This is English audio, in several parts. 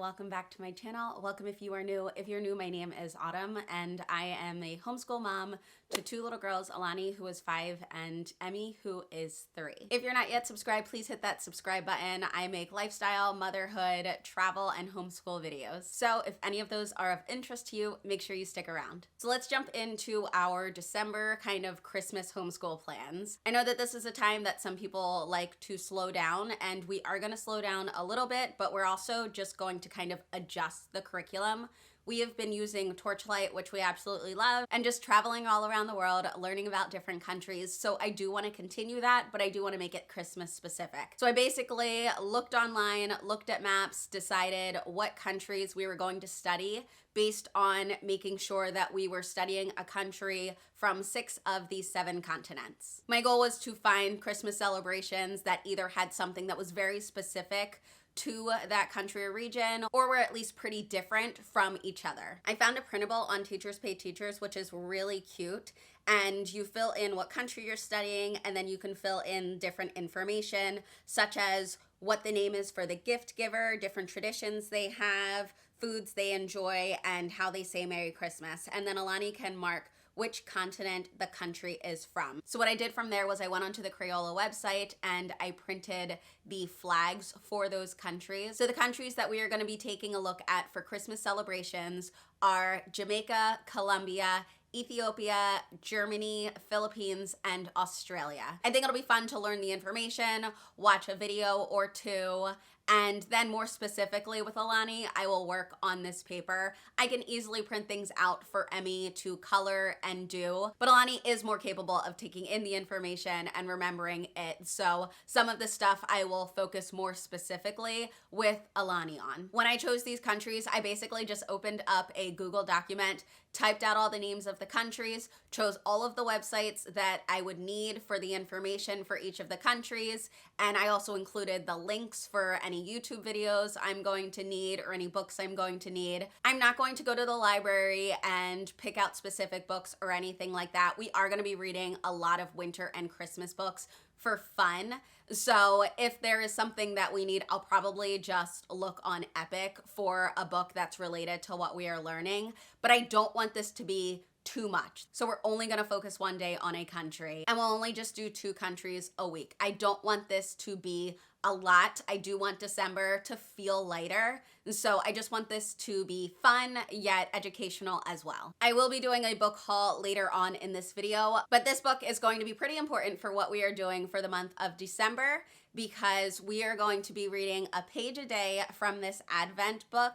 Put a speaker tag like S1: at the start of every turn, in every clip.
S1: welcome back to my channel. Welcome if you are new. If you're new, my name is Autumn and I am a homeschool mom to two little girls, Alani, who is 5, and Emmy, who is 3. If you're not yet subscribed, please hit that subscribe button. I make lifestyle, motherhood, travel, and homeschool videos. So if any of those are of interest to you, make sure you stick around. So let's jump into our December kind of Christmas homeschool plans. I know that this is a time that some people like to slow down, and we are going to slow down a little bit, but we're also just going to kind of adjust the curriculum. We have been using Torchlight, which we absolutely love, and just traveling all around the world, learning about different countries. So I do want to continue that, but I do want to make it Christmas specific. So I basically looked online, looked at maps, decided what countries we were going to study based on making sure that we were studying a country from 6 of the 7 continents. My goal was to find Christmas celebrations that either had something that was very specific to that country or region, or were at least pretty different from each other. I found a printable on Teachers Pay Teachers, which is really cute, and you fill in what country you're studying, and then you can fill in different information, such as what the name is for the gift giver, different traditions they have, foods they enjoy, and how they say Merry Christmas. And then Alani can mark which continent the country is from. So what I did from there was I went onto the Crayola website and I printed the flags for those countries. So the countries that we are going to be taking a look at for Christmas celebrations are Jamaica, Colombia, Ethiopia, Germany, Philippines, and Australia. I think it'll be fun to learn the information, watch a video or two, and then more specifically with Alani, I will work on this paper. I can easily print things out for Emmy to color and do, but Alani is more capable of taking in the information and remembering it. So some of the stuff I will focus more specifically with Alani on. When I chose these countries, I basically just opened up a Google document, typed out all the names of the countries, chose all of the websites that I would need for the information for each of the countries, and I also included the links for any YouTube videos I'm going to need or any books I'm going to need. I'm not going to go to the library and pick out specific books or anything like that. We are going to be reading a lot of winter and Christmas books for fun. So if there is something that we need, I'll probably just look on Epic for a book that's related to what we are learning. But I don't want this to be too much. So we're only going to focus one day on a country, and we'll only just do 2 countries a week. I don't want this to be a lot. I do want December to feel lighter. So I just want this to be fun yet educational as well. I will be doing a book haul later on in this video, but this book is going to be pretty important for what we are doing for the month of December, because we are going to be reading a page a day from this Advent book.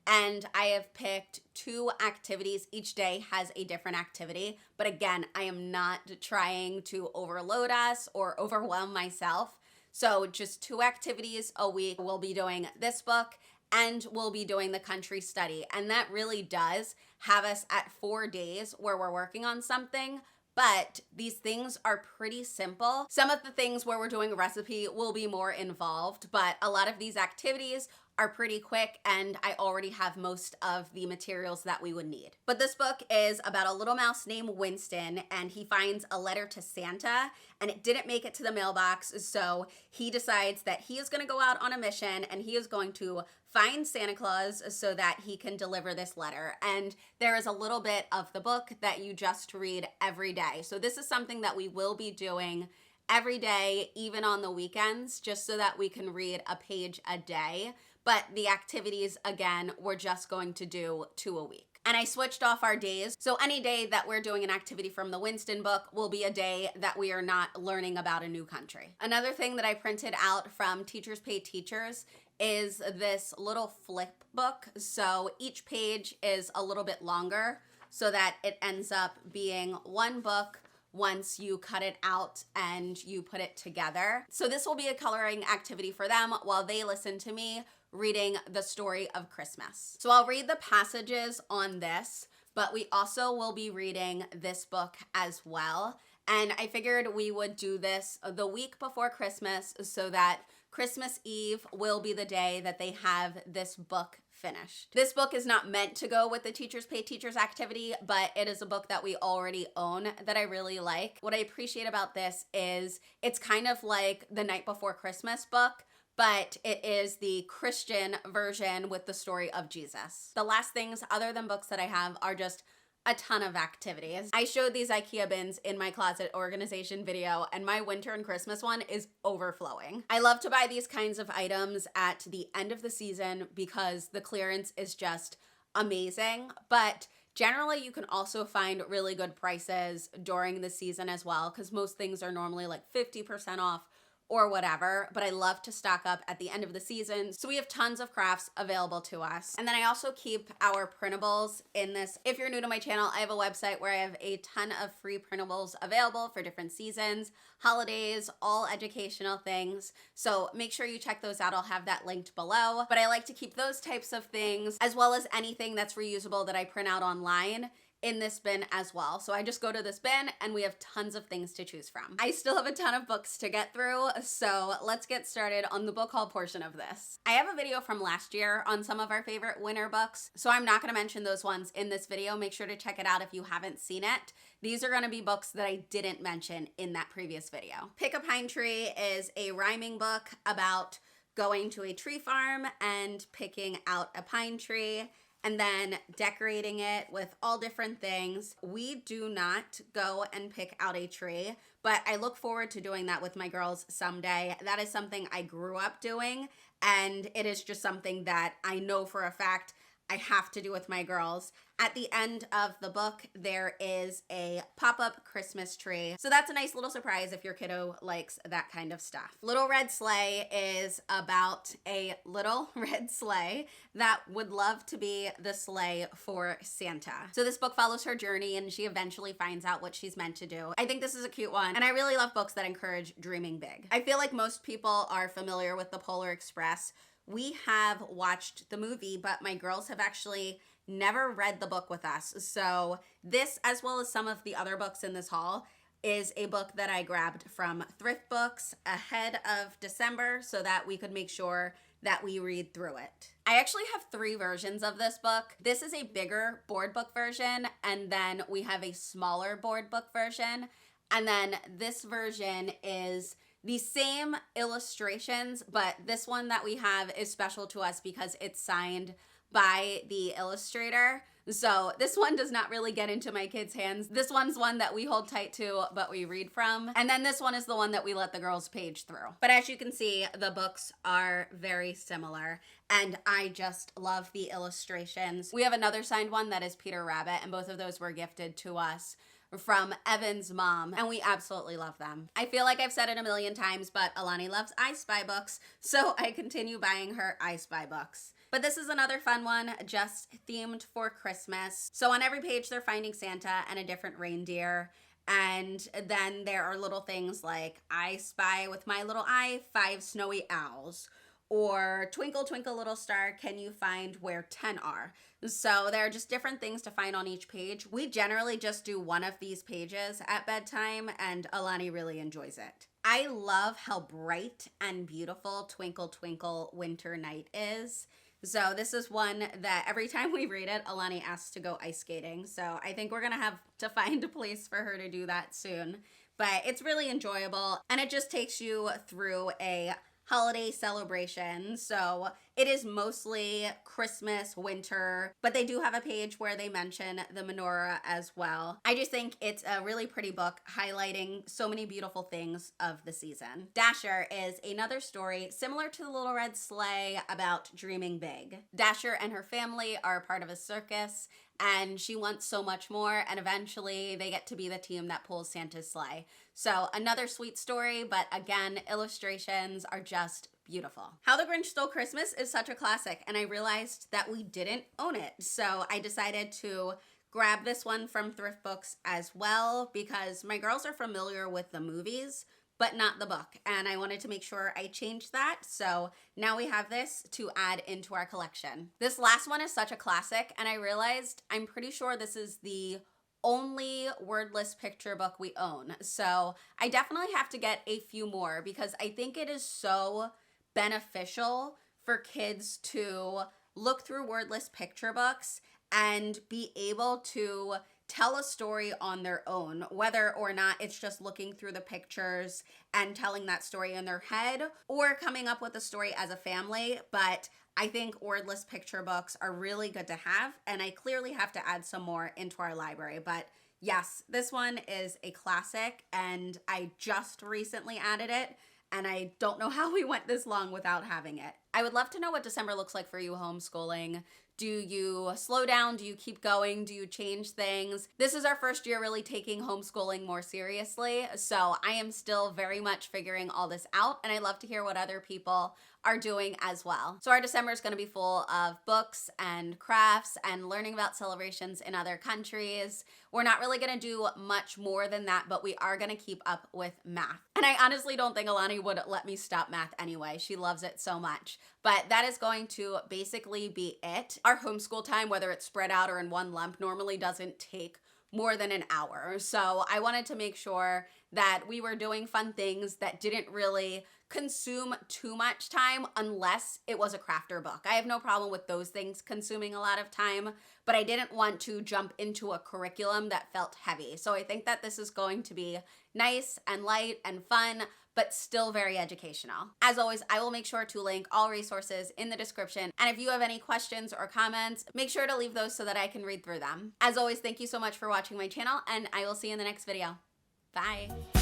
S1: And I have picked 2 activities. Each day has a different activity. But again, I am not trying to overload us or overwhelm myself. So just 2 activities a week. We'll be doing this book and we'll be doing the country study. And that really does have us at 4 days where we're working on something. But these things are pretty simple. Some of the things where we're doing a recipe will be more involved, but a lot of these activities are pretty quick, and I already have most of the materials that we would need. But this book is about a little mouse named Winston, and he finds a letter to Santa, and it didn't make it to the mailbox, so he decides that he is gonna go out on a mission, and he is going to find Santa Claus so that he can deliver this letter. And there is a little bit of the book that you just read every day. So this is something that we will be doing every day, even on the weekends, just so that we can read a page a day. But the activities, again, we're just going to do 2 a week. And I switched off our days. So any day that we're doing an activity from the Winston book will be a day that we are not learning about a new country. Another thing that I printed out from Teachers Pay Teachers is this little flip book. So each page is a little bit longer so that it ends up being 1 book once you cut it out and you put it together. So this will be a coloring activity for them while they listen to me reading the story of Christmas. So I'll read the passages on this, but we also will be reading this book as well. And I figured we would do this the week before Christmas so that Christmas Eve will be the day that they have this book finished. This book is not meant to go with the Teachers Pay Teachers activity, but it is a book that we already own that I really like. What I appreciate about this is it's kind of like the Night Before Christmas book, but it is the Christian version with the story of Jesus. The last things other than books that I have are just a ton of activities. I showed these IKEA bins in my closet organization video, and my winter and Christmas one is overflowing. I love to buy these kinds of items at the end of the season because the clearance is just amazing, but generally you can also find really good prices during the season as well, because most things are normally like 50% off or whatever, but I love to stock up at the end of the season. So we have tons of crafts available to us. And then I also keep our printables in this. If you're new to my channel, I have a website where I have a ton of free printables available for different seasons, holidays, all educational things. So make sure you check those out. I'll have that linked below. But I like to keep those types of things as well as anything that's reusable that I print out online in this bin as well. So I just go to this bin and we have tons of things to choose from. I still have a ton of books to get through, so let's get started on the book haul portion of this. I have a video from last year on some of our favorite winter books, so I'm not going to mention those ones in this video. Make sure to check it out if you haven't seen it. These are going to be books that I didn't mention in that previous video. Pick a Pine Tree is a rhyming book about going to a tree farm and picking out a pine tree and then decorating it with all different things. We do not go and pick out a tree, but I look forward to doing that with my girls someday. That is something I grew up doing, and it is just something that I know for a fact I have to do with my girls. At the end of the book, there is a pop-up Christmas tree. So that's a nice little surprise if your kiddo likes that kind of stuff. Little Red Sleigh is about a little red sleigh that would love to be the sleigh for Santa. So this book follows her journey and she eventually finds out what she's meant to do. I think this is a cute one, and I really love books that encourage dreaming big. I feel like most people are familiar with the Polar Express. We have watched the movie, but my girls have actually never read the book with us. So this, as well as some of the other books in this haul, is a book that I grabbed from Thrift Books ahead of December so that we could make sure that we read through it. I actually have 3 versions of this book. This is a bigger board book version, and then we have a smaller board book version. And then this version is the same illustrations, but this one that we have is special to us because it's signed by the illustrator. So this one does not really get into my kids' hands. This one's one that we hold tight to, but we read from. And then this one is the one that we let the girls page through. But as you can see, the books are very similar, and I just love the illustrations. We have another signed one that is Peter Rabbit, and both of those were gifted to us from Evan's mom, and we absolutely love them. I feel like I've said it a million times, but Alani loves I Spy books, so I continue buying her I Spy books. But this is another fun one, just themed for Christmas. So on every page, they're finding Santa and a different reindeer. And then there are little things like I spy with my little eye 5 snowy owls. Or Twinkle, Twinkle, Little Star, can you find where 10 are? So there are just different things to find on each page. We generally just do one of these pages at bedtime, and Alani really enjoys it. I love how bright and beautiful Twinkle, Twinkle, Winter Night is. So this is one that every time we read it, Alani asks to go ice skating. So I think we're gonna have to find a place for her to do that soon. But it's really enjoyable, and it just takes you through a holiday celebration. So it is mostly Christmas, winter, but they do have a page where they mention the menorah as well. I just think it's a really pretty book highlighting so many beautiful things of the season. Dasher is another story similar to the Little Red Sleigh about dreaming big. Dasher and her family are part of a circus, and she wants so much more, and eventually they get to be the team that pulls Santa's sleigh. So another sweet story, but again, illustrations are just beautiful. How the Grinch Stole Christmas is such a classic, and I realized that we didn't own it. So I decided to grab this one from Thrift Books as well because my girls are familiar with the movies, but not the book. And I wanted to make sure I changed that. So now we have this to add into our collection. This last one is such a classic, and I realized I'm pretty sure this is the only wordless picture book we own. So I definitely have to get a few more because I think it is so beneficial for kids to look through wordless picture books and be able to tell a story on their own, whether or not it's just looking through the pictures and telling that story in their head or coming up with a story as a family. But I think wordless picture books are really good to have, and I clearly have to add some more into our library. But yes, this one is a classic, and I just recently added it, and I don't know how we went this long without having it. I would love to know what December looks like for you homeschooling. Do you slow down? Do you keep going? Do you change things? This is our first year really taking homeschooling more seriously, so I am still very much figuring all this out, and I love to hear what other people are doing as well. So our December is going to be full of books and crafts and learning about celebrations in other countries. We're not really going to do much more than that, but we are going to keep up with math. And I honestly don't think Alani would let me stop math anyway. She loves it so much. But that is going to basically be it. Our homeschool time, whether it's spread out or in one lump, normally doesn't take more than an hour. So I wanted to make sure that we were doing fun things that didn't really consume too much time unless it was a craft or book. I have no problem with those things consuming a lot of time, but I didn't want to jump into a curriculum that felt heavy. So I think that this is going to be nice and light and fun, but still very educational. As always, I will make sure to link all resources in the description. And if you have any questions or comments, make sure to leave those so that I can read through them. As always, thank you so much for watching my channel, and I will see you in the next video. Bye.